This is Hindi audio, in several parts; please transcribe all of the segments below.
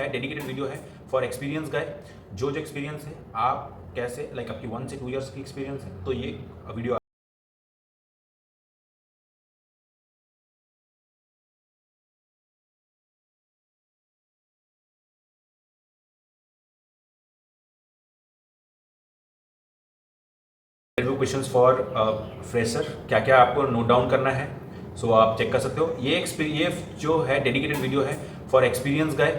है डेडिकेटेड वीडियो है फॉर एक्सपीरियंस गाय, जो एक्सपीरियंस है आप कैसे लाइक आपकी 1 से 2 ईयर्स की एक्सपीरियंस है, तो ये वीडियो क्वेश्चंस फॉर फ्रेशर, क्या क्या आपको नोट डाउन करना है। सो आप चेक कर सकते हो। ये जो है डेडिकेटेड वीडियो है फॉर एक्सपीरियंस गाय,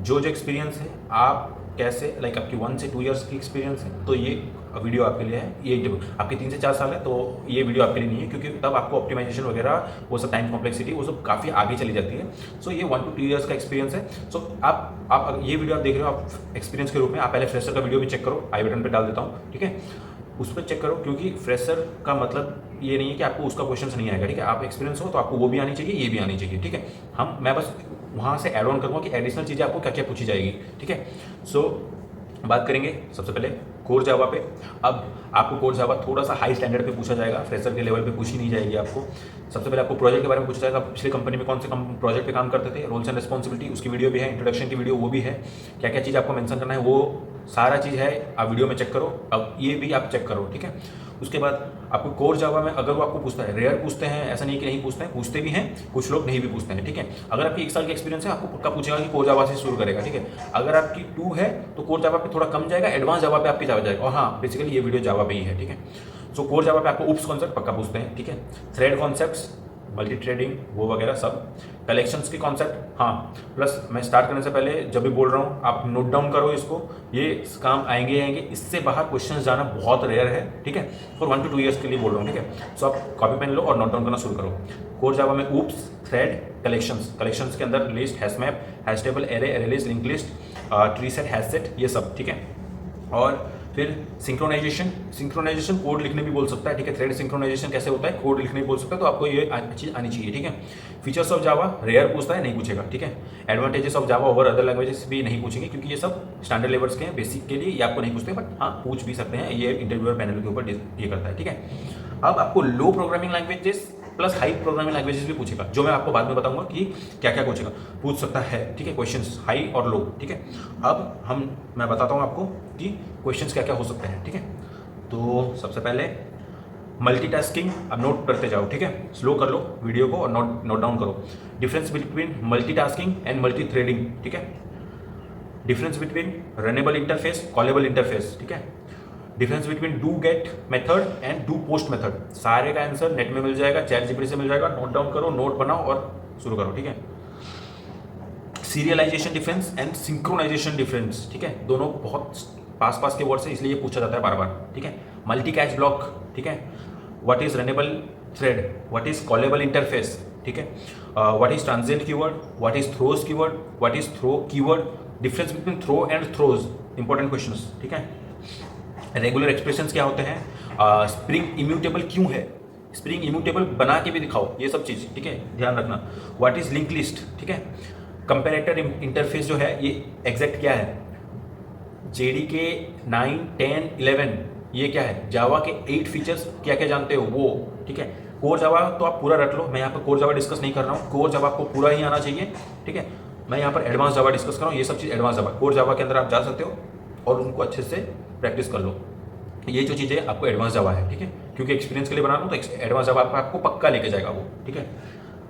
जो एक्सपीरियंस है आप कैसे लाइक आपकी 1 से 2 ईयर्स की एक्सपीरियंस है, तो ये वीडियो आपके लिए है। ये आपके 3 से 4 साल है तो ये वीडियो आपके लिए नहीं है, क्योंकि तब आपको ऑप्टिमाइजेशन वगैरह वो सब टाइम कॉम्प्लेक्सिटी वो सब काफ़ी आगे चली जाती है। सो ये 1 to 2 ईयर्स का एक्सपीरियंस है। सो आप ये वीडियो आप देख रहे हो आप एक्सपीरियंस के रूप में, आप पहले फ्रेशर का वीडियो भी चेक करो, आई बटन पर डाल देता हूँ, ठीक है, उस पर चेक करो, क्योंकि फ्रेशर का मतलब ये नहीं है कि आपको उसका क्वेश्चन नहीं आएगा, ठीक है। आप एक्सपीरियंस हो तो आपको वो भी आनी चाहिए, ये भी आनी चाहिए, ठीक है। मैं बस वहाँ से ऐड ऑन करूँगा कि एडिशनल चीज़ें आपको क्या क्या पूछी जाएगी, ठीक है। सो बात करेंगे सबसे पहले कोर जावा पे। अब आपको कोर जावा थोड़ा सा हाई स्टैंडर्ड पे पूछा जाएगा, फ्रेशर के लेवल पे पूछी नहीं जाएगी आपको। सबसे पहले आपको प्रोजेक्ट के बारे में पूछा जाएगा, पिछले कंपनी में कौन से प्रोजेक्ट पे काम करते थे, रोल्स एंड रिस्पॉन्सिबिलिटी, उसकी वीडियो भी है, इंट्रोडक्शन की वीडियो वो भी है, क्या क्या चीज़ आपको मेंशन करना है वो सारा चीज़ है, आप वीडियो में चेक करो। अब ये भी आप चेक करो, ठीक है। उसके बाद आपको कोर जावा में अगर वो आपको पूछता है, रेयर पूछते हैं, ऐसा नहीं कि नहीं पूछते हैं, पूछते भी हैं, कुछ लोग नहीं भी पूछते हैं, ठीक है। अगर आपकी 1 साल की एक्सपीरियंस है आपको पक्का पूछेगा कि कोर जावा से शुरू करेगा, ठीक है। अगर आपकी 2 है तो कोर जावा पे थोड़ा कम जाएगा, एडवांस जावा पे आपकी जाएगा। और हाँ, बेसिकली ये वीडियो जावा पे ही है, ठीक है। सो कोर जावा पे आपको उप्स कॉन्सेप्ट पक्का पूछते हैं, ठीक है। थ्रेड कॉन्सेप्ट्स, मल्टी थ्रेडिंग वो वगैरह सब, कलेक्शंस के कॉन्सेप्ट, हाँ। प्लस मैं स्टार्ट करने से पहले जब भी बोल रहा हूँ आप नोट डाउन करो इसको, ये काम आएंगे आएंगे, इससे बाहर क्वेश्चंस जाना बहुत रेयर है, ठीक है। फॉर 1 to 2 ईयर्स के लिए बोल रहा हूँ, ठीक है। सो आप कॉपी पेन लो और नोट डाउन करना शुरू करो। कोर जावा में ऊप्स, थ्रेड, कलेक्शंस के अंदर list, hash map, hash table, array, array list, link list, tree set, hash set, ये सब, ठीक है। और फिर सिंक्रोनाइजेशन कोड लिखने भी बोल सकता है, ठीक है। थ्रेड सिंक्रोनाइजेशन कैसे होता है, कोड लिखने भी बोल सकता है, तो आपको ये चीज़ आनी चाहिए, ठीक है। फीचर्स ऑफ जावा रेयर पूछता है, नहीं पूछेगा, ठीक है। Advantages of Java over other languages भी नहीं पूछेंगे, क्योंकि ये सब स्टैंडर्ड लेवल्स के हैं, बेसिक के लिए ये आपको नहीं पूछते, बट हाँ पूछ भी सकते हैं, ये इंटरव्यूअर पैनल के ऊपर ये करता है, ठीक है। अब आपको low programming languages plus high programming languages भी पूछेगा, जो मैं आपको बाद में बताऊंगा कि क्या क्या पूछ सकता है, ठीक है। क्वेश्चंस हाई और लो, ठीक है। अब मैं बताता हूँ आपको कि क्वेश्चंस क्या क्या हो सकते हैं, ठीक है। तो सबसे पहले मल्टीटास्किंग, अब नोट करते जाओ, ठीक है। स्लो कर लो वीडियो को और नोट डाउन करो। Difference between multitasking and multi threading, ठीक है। Difference between runnable interface, callable interface, ठीक है। Difference between do get method and do post method, सारे का आंसर नेट में मिल जाएगा, चैट जीपीटी से मिल जाएगा। नोट डाउन करो, नोट बनाओ और शुरू करो, ठीक है। Serialization difference and synchronization difference, ठीक है। दोनों बहुत पास के वर्ड से, इसलिए पूछा जाता है बार बार, ठीक है। मल्टी कैच ब्लॉक, ठीक है। What is runnable thread, what is callable interface, ठीक है। What is transient keyword, what is throws keyword, what is throw keyword, difference between throw and throws, important questions, ठीक है। रेगुलर एक्सप्रेशंस क्या होते हैं, स्प्रिंग इम्यूटेबल क्यों है, स्प्रिंग इम्यूटेबल बना के भी दिखाओ, ये सब चीज़, ठीक है, ध्यान रखना। व्हाट इज लिंक लिस्ट, ठीक है। कंपेरेटर इंटरफेस जो है ये एग्जैक्ट क्या है, जेडीके 9, 10, 11 ये क्या है, जावा के 8 फीचर्स क्या क्या जानते हो वो, ठीक है। कोर जावा तो आप पूरा रट लो, मैं यहाँ पर कोर जावा डिस्कस नहीं कर रहा हूँ, कोर जावा आपको पूरा ही आना चाहिए, ठीक है। मैं यहाँ पर एडवांस जावा डिस्कस कर रहा हूँ, ये सब चीज़ एडवांस जावा, कोर जावा के अंदर आप जा सकते हो और उनको अच्छे से प्रैक्टिस कर लो। ये जो चीज़ें आपको एडवांस जावा है, ठीक है, क्योंकि एक्सपीरियंस के लिए बना रहा हूँ तो एडवांस जावा आपको पक्का लेके जाएगा वो, ठीक है।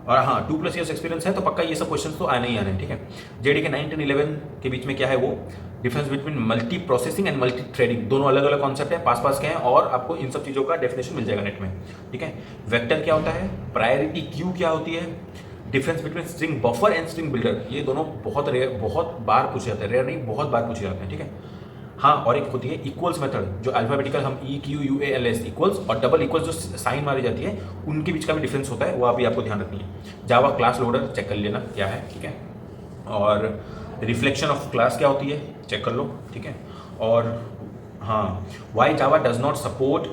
और हाँ 2+ ईयर्स एक्सपीरियंस है तो पक्का ये सब क्वेश्चन तो आने ही आने हैं, ठीक है। जेडीके 9, 10, 11 के बीच में क्या है वो, difference between multi processing and multi threading, दोनों अलग अलग कॉन्सेप्ट है, पास के हैं, और आपको इन सब चीज़ों का डेफिनेशन मिल जाएगा नेट में, ठीक है। वेक्टर क्या होता है, प्रायोरिटी क्यू क्या होती है, difference between string buffer and string builder, ये दोनों बहुत बार पूछे जाते हैं, रेयर नहीं, बहुत बार पूछे जाते हैं, ठीक है। हाँ, और एक होती है इक्वल्स मेथड, जो अल्फाबेटिकल हम EQUALS इक्वल्स और डबल इक्वल्स जो साइन मारी जाती है उनके बीच का भी डिफरेंस होता है, वो अभी आपको ध्यान रखनी है। जावा क्लास लोडर चेक कर लेना क्या है, ठीक है। और रिफ्लेक्शन ऑफ क्लास क्या होती है चेक कर लो, ठीक है। और हाँ, why Java does not support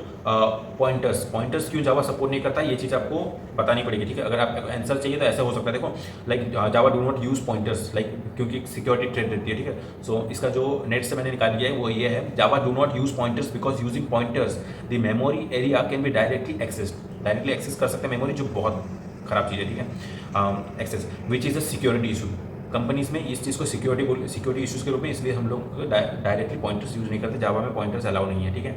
pointers क्यों जावा सपोर्ट नहीं करता, ये चीज़ आपको बतानी पड़ेगी, ठीक है। अगर आपको आंसर चाहिए तो ऐसा हो सकता है, देखो like Java do not use pointers, like क्योंकि सिक्योरिटी थ्रेट रहती है, ठीक है। सो इसका जो नेट से मैंने निकाल लिया है वो ये है, Java do not use pointers because using pointers the memory area can be directly access कर सकते हैं मेमोरी, जो बहुत खराब चीज़ है, ठीक है। Access which is a security issue, companies में इस चीज़ को सिक्योरिटी इश्यूज़ के रूप में, इसलिए हम लोग डायरेक्टली पॉइंटर्स यूज़ नहीं करते। जावा में पॉइंटर्स अलाउ नहीं है, ठीक है।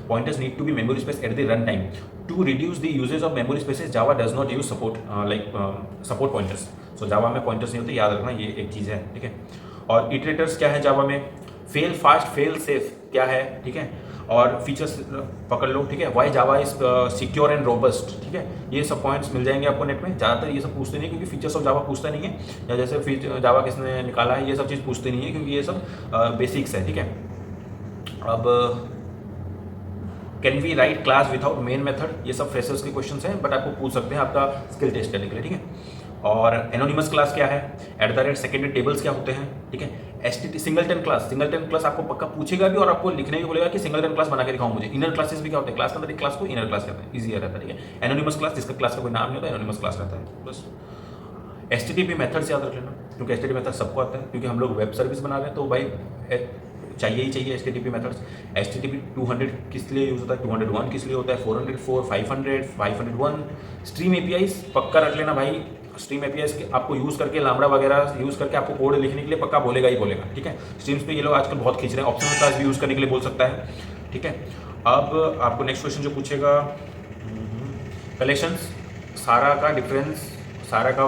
Pointers need to be memory space at the run time to reduce the usage of memory spaces. Java does not use support pointers. So Java में पॉइंटर्स नहीं होते, याद रखना, ये एक चीज़ है, ठीक है। और इटरेटर्स क्या है जावा में, फेल फास्ट फेल सेफ क्या है, ठीक है। और फीचर्स पकड़ लो, ठीक है। Why Java is secure and robust, ठीक है। ये सब पॉइंट्स मिल जाएंगे आपको नेट में। ज़्यादातर ये सब पूछते नहीं, क्योंकि फीचर्स ऑफ जावा पूछता नहीं है, या जैसे जावा किसने निकाला है, ये सब चीज़ पूछते नहीं है, क्योंकि ये सब बेसिक्स है, ठीक है। अब can we write class without main method, ये सब फ्रेशर्स के क्वेश्चन हैं, बट आपको पूछ सकते हैं आपका स्किल टेस्ट करने के लिए, ठीक है। और एनोनिमस क्लास क्या है, @सेकेंडरी टेबल्स क्या होते हैं, ठीक है। STT सिंगलटन क्लास आपको पक्का पूछेगा भी, और आपको लिखने भी बोलेगा कि सिंगलटन क्लास बना के दिखाओ मुझे। इनर क्लासेस भी क्या होते हैं, क्लास के अंदर एक क्लास को इनर क्लास कहते हैं, इजी रहता है, ठीक है। एनोनिमस क्लास जिसका क्लास का कोई नाम नहीं होता, एनोनिमस क्लास रहता है बस। HTTP मेथड्स याद रख लेना, क्योंकि HTTP मेथड सबको आता है, क्योंकि हम लोग वेब सर्विस बना रहे हैं, तो भाई चाहिए ही चाहिए HTTP मेथड्स। HTTP 200 किस लिए यूज़ होता है, 201 किस लिए होता है, 404, 500, 501। स्ट्रीम APIs पक्का रख लेना भाई। स्ट्रीम APIs आपको यूज़ करके, लामड़ा वगैरह यूज़ करके आपको कोड लिखने के लिए पक्का बोलेगा ही बोलेगा, ठीक है। स्ट्रीम्स पे ये लोग आजकल बहुत खींच रहे हैं, ऑप्शनल क्लास भी यूज़ करने के लिए बोल सकता है, ठीक है। अब आपको नेक्स्ट क्वेश्चन जो पूछेगा, कलेक्शंस, सारा का डिफरेंस, सारा का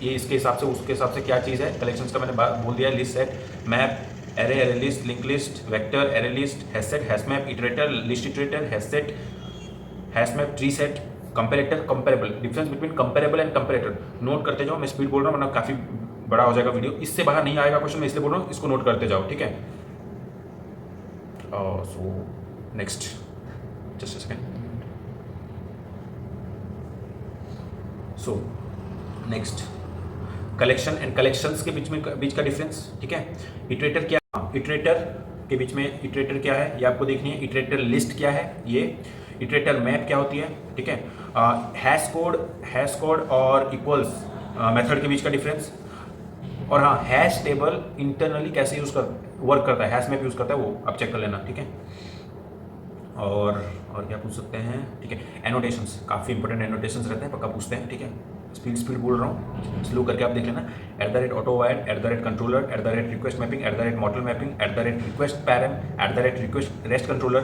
ये इसके हिसाब से उसके हिसाब से क्या चीज़ है। कलेक्शंस का मैंने बोल दिया, list, set, map, array, array list, link list, vector, array list, hashset, hashmap, iterator, list iterator, hashset, hashmap, tree set, comparator, comparable. Difference between comparable and comparator note करते जाओ। मैं स्पीड बोल रहा हूँ, वरना काफ़ी बड़ा हो जाएगा वीडियो, इससे बाहर नहीं आएगा क्वेश्चन, मैं इसलिए बोल रहा हूँ, इसको नोट करते जाओ, ठीक है। So next, just a second. So next, collection and collections के बीच का डिफरेंस, ठीक है। इटरेटर क्या, इटरेटर के बीच में इटरेटर क्या है ये आपको देखनी है। इटरेटर लिस्ट क्या है ये, इटरेटर मैप क्या होती है, ठीक है। हैश कोड और इक्वल्स मेथड के बीच का डिफरेंस। और हाँ, हैश टेबल इंटरनली कैसे वर्क करता है, हैश मैप यूज़ करता है, वो आप चेक कर लेना, ठीक है। और क्या पूछ सकते हैं, ठीक है। एनोटेशंस, काफ़ी इंपॉर्टेंट एनोटेशंस रहते हैं, पक्का पूछते हैं, ठीक है। स्पीड बोल रहा हूँ, स्लो करके आप देख लेना। @AutoWire, @controller, @request mapping, @model mapping, @request parent, @request rest controller,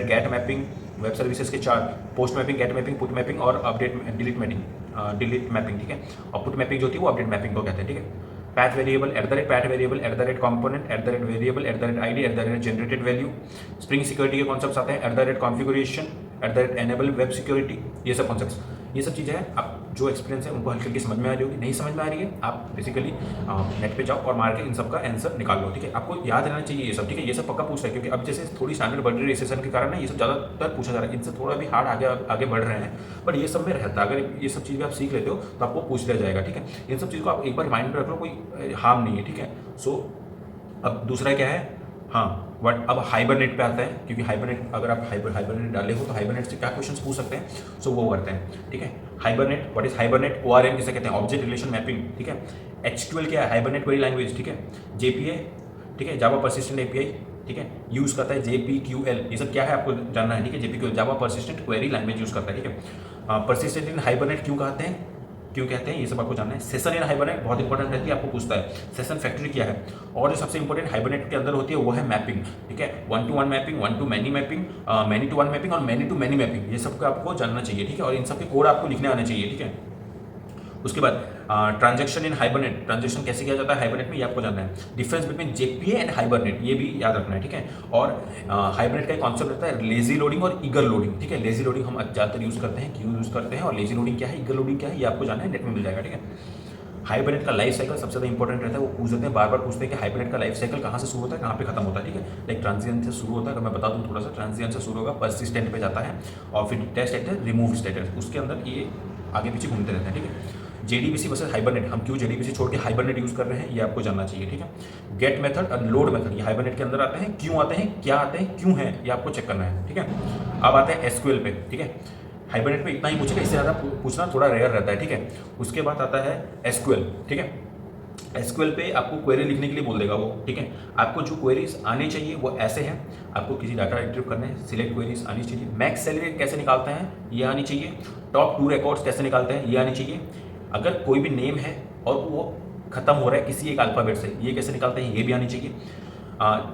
@get mapping, web services के 4, post mapping, get mapping, put mapping और अपडेट डिलीट मैपिंग, ठीक है। और पुट मैपिंग जो होती है वो अपडेट मैपिंग को कहते हैं, ठीक है। Path variable, path variable, component, variable, ID, generated value. Spring security के कॉन्सेप्ट्स आते हैं, कॉन्फ़िगरेशन, एनेबल वेब सिक्योरिटी, ये सब कॉन्सेप्ट्स, ये सब चीज़ें हैं। आप जो एक्सपीरियंस है उनको हल्की हल्की समझ में आ रही होगी, नहीं समझ में आ रही है आप बेसिकली नेट पे जाओ और मार के इन सब का आंसर निकाल लो, ठीक है। आपको याद रहना चाहिए ये सब, ठीक है। ये सब पक्का पूछ रहा है, क्योंकि अब जैसे थोड़ी स्टैंडर्ड बढ़ रही है रिसेशन के कारण ना, ये सब ज़्यादातर पूछा जा रहा है, इनसे थोड़ा भी हार्ड आगे बढ़ रहे हैं, बट ये सब में रहता है। अगर ये सब चीज़ें आप सीख लेते हो तो आपको पूछ लिया जाएगा, ठीक है। इन सब चीज़ को आप एक बार माइंड में रख लो, कोई हार्म नहीं है, ठीक है। सो अब दूसरा क्या है, हाँ बट अब हाइबरनेट पे आता है, क्योंकि हाइबरनेट अगर आप हाइबरनेट डाले हो तो हाइबरनेट से क्या क्वेश्चंस पूछ सकते हैं, सो वो करते हैं, ठीक है। Hibernate, what is hibernate, ORM किसे कहते हैं, ऑब्जेक्ट रिलेशन मैपिंग, ठीक है। HQL क्या है, हाइबरनेट क्वेरी लैंग्वेज, ठीक है। JPA, ठीक है, जावा परसिस्टेंट API, ठीक है, यूज़ करता है JPQL, ये सब क्या है आपको जानना है, ठीक है। JPQL जावा परसिस्टेंट क्वेरी लैंग्वेज यूज़ करता है, ठीक है। परसिस्टेंट इन हाइबरनेट क्यों कहते हैं ये सब आपको जानना है। सेशन इन हाइबरनेट बहुत इंपॉर्टेंट रहती है, आपको पूछता है सेशन फैक्ट्री क्या है। और जो सबसे इंपॉर्टेंट हाइबरनेट के अंदर होती है वो है मैपिंग, ठीक है। 1 to 1 mapping, 1 to many mapping, many to 1 mapping और many to many मैपिंग, ये सबको आपको जानना चाहिए, ठीक है। और इन सब के कोड आपको लिखने आने चाहिए, ठीक है। उसके बाद ट्रांजैक्शन इन हाइबरनेट, ट्रांजैक्शन कैसे किया जाता है हाइबरनेट में, ये आपको जानना है। Difference between JPA and hibernate, ये भी याद रखना है, ठीक है। और हाइबरनेट का एक कॉन्सेप्ट रहता है लेजी लोडिंग और ईगर लोडिंग, ठीक है। लेजी लोडिंग हम ज़्यादातर यूज़ करते हैं, क्यों यूज़ करते हैं, और लेजी लोडिंग क्या है, ईगर लोडिंग क्या है, ये आपको जानना है, नेट में मिल जाएगा, ठीक है। हाइबरनेट का लाइफ साइकिल सबसे ज़्यादा इंपॉर्टेंट रहता है, वो पूछ देते हैं, बार बार पूछते हैं कि हाइबरनेट का लाइफ साइकिल कहाँ से शुरू होता है, कहाँ पे खत्म होता है, ठीक है। लाइक ट्रांजिएंट से शुरू होता है, अगर मैं बता दूँ थोड़ा सा, ट्रांजिएंट से शुरू होगा, परसिस्टेंट पे जाता है, और फिर टेस्ट स्टेटस, रिमूव स्टेटस, उसके अंदर ये आगे पीछे घूमते रहते हैं, ठीक है। JDBC वर्सेस हाइबरनेट, हम क्यों JDBC छोड़ के हाइबरनेट यूज़ कर रहे हैं, ये आपको जानना चाहिए, ठीक है। गेट मेथड और लोड मेथड, ये हाइबरनेट के अंदर आते हैं, क्यों आते हैं, क्या आते हैं, क्यों हैं, ये आपको चेक करना है, ठीक है। अब आते हैं SQL पे, ठीक है। हाइबरनेट पे इतना ही पूछेगा, इससे ज़्यादा पूछना थोड़ा रेयर रहता है, ठीक है। उसके बाद आता है SQL, ठीक है। SQL पे आपको क्वेरी लिखने के लिए बोल देगा वो, ठीक है। आपको जो क्वेरीज आनी चाहिए वो ऐसे हैं, आपको किसी डाटा रिट्रीव करने हैं, सिलेक्ट क्वेरीज आनी चाहिए, मैक्स सैलरी कैसे निकालते हैं ये आनी चाहिए, टॉप 2 रिकॉर्ड्स कैसे निकालते हैं ये आनी चाहिए। अगर कोई भी नेम है और वो खत्म हो रहा है किसी एक अल्फ़ाबेट से, ये कैसे निकालते हैं ये भी आनी चाहिए।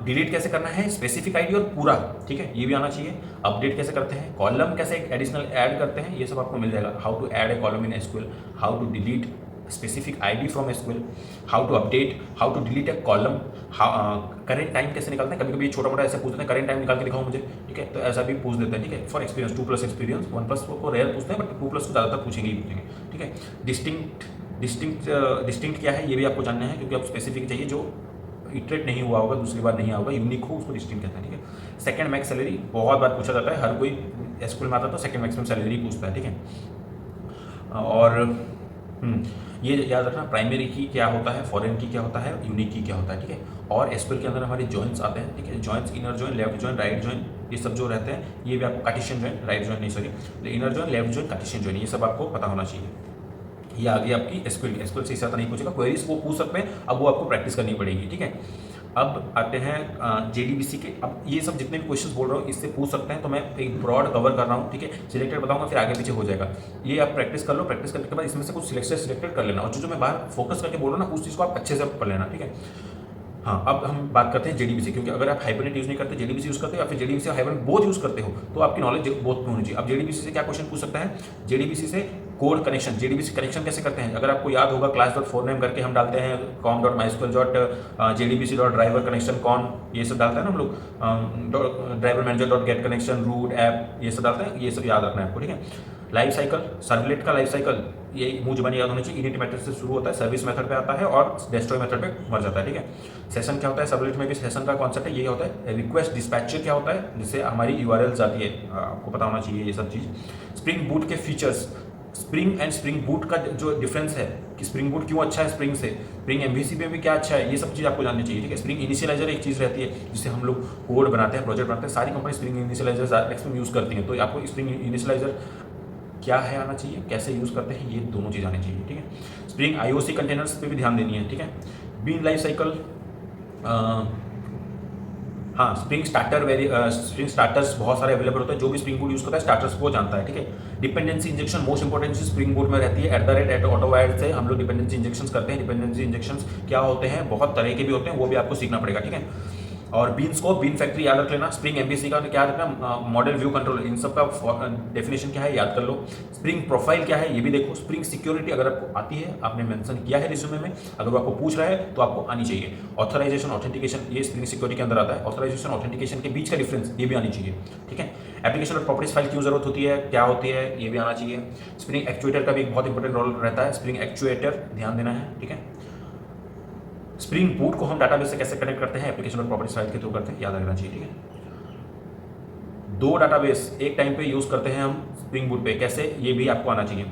डिलीट कैसे करना है, स्पेसिफिक आईडी और पूरा, ठीक है, ये भी आना चाहिए। अपडेट कैसे करते हैं, कॉलम कैसे एडिशनल ऐड करते हैं, ये सब आपको मिल जाएगा। How to add a column in SQL, how to delete specific ID from SQL, how to update, how to delete a column, current time कैसे निकालते हैं। कभी कभी छोटा मोटा ऐसे पूछते हैं करेंट टाइम निकाल के दिखाओ मुझे, ठीक है, तो ऐसा भी पूछ देते हैं, ठीक है। फॉर एक्सपीरियंस 2+ एक्सपीरियंस, 1+ को रेयर पूछते हैं, बट 2+ को ज़्यादातर पूछेंगे ही पूछेंगे, ठीक है। डिस्टिंक्ट क्या है ये भी आपको जानना है, क्योंकि आप स्पेसिफिक चाहिए जो इटरेट नहीं हुआ होगा, दूसरी बार नहीं होगा, यूनिक हो, उसको डिस्टिंक्ट कहते हैं, ठीक है। सेकंड मैक्स सैलरी बहुत बार पूछा जाता है, हर कोई एसक्यूएल में आता है तो सेकंड मैक्सिमम सैलरी पूछता है, ठीक है। और ये याद रखना, प्राइमरी की क्या होता है, फॉरेन की क्या होता है, यूनिक की क्या होता है, ठीक है। और एसक्यूएल के अंदर हमारे जॉइंट्स आते हैं, ठीक है, joints, inner joint, left joint, right joint, ये सब जो रहते हैं, ये भी आपको कार्टेशियन जॉइंट, राइट जॉइंट नहीं sorry, inner joint, left joint, Cartesian joint, ये सब आपको पता होना चाहिए। ये आगे आपकी एसक्यूएल से ज्यादा नहीं पूछेगा, क्वेरीज वो पूछ सकते हैं, अब वो आपको प्रैक्टिस करनी पड़ेगी, ठीक है। अब आते हैं जेडीबीसी के। अब ये सब जितने भी क्वेश्चंस बोल रहा हूँ इससे पूछ सकते हैं, तो मैं एक ब्रॉड कवर कर रहा हूँ, ठीक है। सिलेक्टेड बताऊंगा, फिर आगे पीछे हो जाएगा। ये आप प्रैक्टिस कर लो, प्रैक्टिस करने के बाद इसमें से कुछ सिलेक्टेड कर लेना, और जो मैं बाहर फोकस करके बोल रहा हूँ ना, उस चीज़ को आप अच्छे से पढ़ लेना, ठीक है। हाँ, अब हम बात करते हैं जेडीबीसी, क्योंकि अगर आप हाइबरनेट यूज़ नहीं करते, जेडीबीसी यूज़ करते हो या फिर जेडीबीसी और हाइबरनेट बोथ यूज़ करते हो, तो आपकी नॉलेज बोथ में होनी चाहिए। अब जेडीबीसी से क्या क्वेश्चन पूछ सकता है, जेडीबीसी से कोड कनेक्शन, जेडीबीसी कनेक्शन कैसे करते हैं, अगर आपको याद होगा class.forname करके हम डालते हैं com.mysql.jdbc.driver कनेक्शन कौन, ये सब डालते हैं ना हम लोग, driver manager .get connection, root app, ये सब डालते हैं, ये सब याद रखना है आपको, ठीक है। लाइफ साइकिल, सर्वलेट का लाइफ साइकिल, ये मुंह जुबानी याद होनी चाहिए। इनिट मेथड से शुरू होता है, सर्विस मेथड पे आता है और डेस्ट्रॉय मेथड पे मर जाता है, ठीक है। सेशन क्या होता है, सर्वलेट में भी सेशन का कॉन्सेप्ट है, ये होता है। रिक्वेस्ट डिस्पैचर क्या होता है, जिससे हमारी यूआरएल्स आती है, आपको पता होना चाहिए ये सब चीज़। स्प्रिंग बूट के features, spring and spring boot का जो डिफरेंस है कि स्प्रिंग बूट क्यों अच्छा है स्प्रिंग से, स्प्रिंग एमवीसी में भी क्या अच्छा है, ये सब चीज़ आपको जाननी चाहिए, ठीक है। स्प्रिंग इनिशियलाइजर एक चीज़ रहती है जिससे हम लोग कोड बनाते हैं, प्रोजेक्ट बनाते हैं, सारी company spring initialiser maximum use करती हैं, तो आपको स्प्रिंग इनिशियलाइजर क्या है आना चाहिए, कैसे यूज़ करते हैं, ये दोनों चीज़ आनी चाहिए, ठीक है। स्प्रिंग आईओसी कंटेनर्स पे भी ध्यान देनी है, ठीक है। बीन लाइफ साइकिल, हाँ, स्प्रिंग स्टार्टर्स बहुत सारे अवेलेबल होते हैं, जो भी स्प्रिंग बूट यूज़ करता है स्टार्टर्स को जानता है, ठीक है। डिपेंडेंसी इंजेक्शन मोस्ट इंपॉर्टेंट चीज स्प्रिंग बूट में रहती है, @@AutoWire से हम लोग डिपेंडेंसी इंजेक्शंस करते हैं। डिपेंडेंसी इंजेक्शंस क्या होते हैं, बहुत तरह के भी होते हैं, वो भी आपको सीखना पड़ेगा, ठीक है। और बीन स्कोप, बीन फैक्ट्री याद रख लेना। स्प्रिंग एमवीसी का क्या रखना, मॉडल व्यू कंट्रोल, इन सब का डेफिनेशन क्या है याद कर लो। स्प्रिंग प्रोफाइल क्या है ये भी देखो। स्प्रिंग सिक्योरिटी अगर आपको आती है, आपने मेंशन किया है रिज्यूमे में, अगर वो आपको पूछ रहा है तो आपको आनी चाहिए। ऑथराइजेशन ऑथेंटिकेशन, ये स्प्रिंग सिक्योरिटी के अंदर आता है। ऑथराइजेशन ऑथेंटिकेशन के बीच का डिफरेंस ये भी आनी चाहिए, ठीक है। एप्लीकेशन और प्रॉपर्टीज फाइल क्यों जरूरत होती है, क्या होती है, ये भी आना चाहिए। स्प्रिंग एक्चुएटर का भी एक बहुत इंपॉर्टेंट रोल रहता है, स्प्रिंग एक्चुएटर ध्यान देना है, ठीक है। स्प्रिंग बूट को हम डाटाबेस से कैसे कनेक्ट करते हैं, एप्लीकेशन और प्रॉपर्टीज फाइल के थ्रू करते हैं, याद रखना चाहिए, ठीक है। 2 डाटाबेस एक टाइम पे यूज करते हैं हम स्प्रिंग बूट पे, कैसे, ये भी आपको आना चाहिए।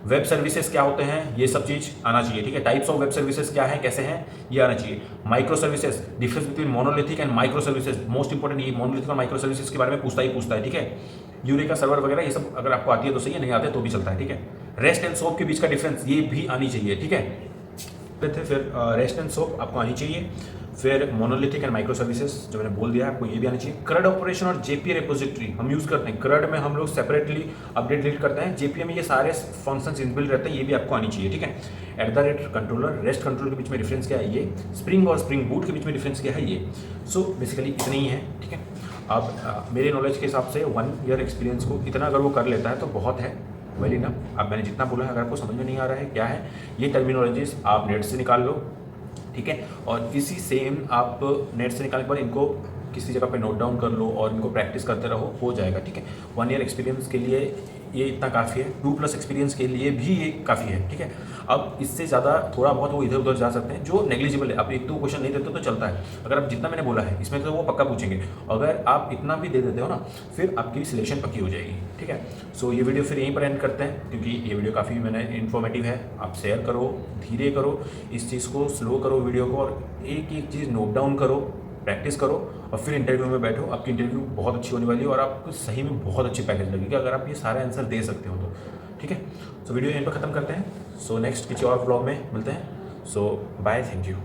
वेब सर्विसेज क्या होते हैं, ये सब चीज आना चाहिए, ठीक है। टाइप्स ऑफ वेब सर्विसेज क्या है, कैसे हैं, ये आना चाहिए। Micro services, difference between monolithic and micro services, most important, ये मोनोलिथिक और माइक्रो सर्विसेज के बारे में पूछता है, ठीक है। यूरेका सर्वर वगैरह ये सब अगर आपको आती है तो सही है, नहीं आते तो भी चलता है, ठीक है। रेस्ट एंड सोप के बीच का डिफरेंस ये भी आनी चाहिए, ठीक है। फिर रेस्ट एंड सोप आपको आनी चाहिए। फिर मोनोलिथिक एंड माइक्रो सर्विसेज जो मैंने बोल दिया आपको, ये भी आनी चाहिए। CRUD ऑपरेशन और JPA रिपोजिटरी हम यूज करते हैं। CRUD में हम लोग सेपरेटली अपडेट डिलीट करते हैं, JPA में ये सारे फंक्शंस इनबिल्ट रहते हैं, ये भी आपको आनी चाहिए, ठीक है। @कंट्रोलर, रेस्ट कंट्रोलर के बीच में डिफरेंस क्या है, ये। स्प्रिंग और स्प्रिंग बूट के बीच में डिफरेंस क्या है, ये। सो बेसिकली इतने ही है, ठीक है। अब मेरे नॉलेज के हिसाब से 1 ईयर एक्सपीरियंस को इतना अगर वो कर लेता है तो बहुत है, वेल इनफ। अब मैंने जितना बोला है, अगर आपको समझ में नहीं आ रहा है क्या है, ये टर्मिनोलॉजीज आप नेट से निकाल लो, ठीक है। और इसी सेम आप नेट से निकालने के बाद इनको किसी जगह पे नोट डाउन कर लो और इनको प्रैक्टिस करते रहो, हो जाएगा, ठीक है। 1 ईयर एक्सपीरियंस के लिए ये इतना काफ़ी है, 2+ एक्सपीरियंस के लिए भी ये काफ़ी है, ठीक है। अब इससे ज़्यादा थोड़ा बहुत वो इधर उधर जा सकते हैं, जो नेग्लिजिबल है। आप 1-2 क्वेश्चन नहीं देते तो चलता है, अगर आप जितना मैंने बोला है इसमें तो वो पक्का पूछेंगे, अगर आप इतना भी दे देते हो ना, फिर आपकी सिलेक्शन पक्की हो जाएगी, ठीक है। सो ये वीडियो फिर यहीं पर एंड करते हैं, क्योंकि ये वीडियो काफ़ी मैंने इन्फॉर्मेटिव है। आप शेयर करो, धीरे करो इस चीज़ को, स्लो करो वीडियो को, और एक एक चीज़ नोट डाउन करो, प्रैक्टिस करो, और फिर इंटरव्यू में बैठो। आपकी इंटरव्यू बहुत अच्छी होने वाली है और आपको सही में बहुत अच्छी पैकेज लगेगी अगर आप ये सारे आंसर दे सकते हो तो, ठीक है। सो वीडियो यहीं पर ख़त्म करते हैं। सो नेक्स्ट किसी और व्लॉग में मिलते हैं। सो बाय, थैंक यू।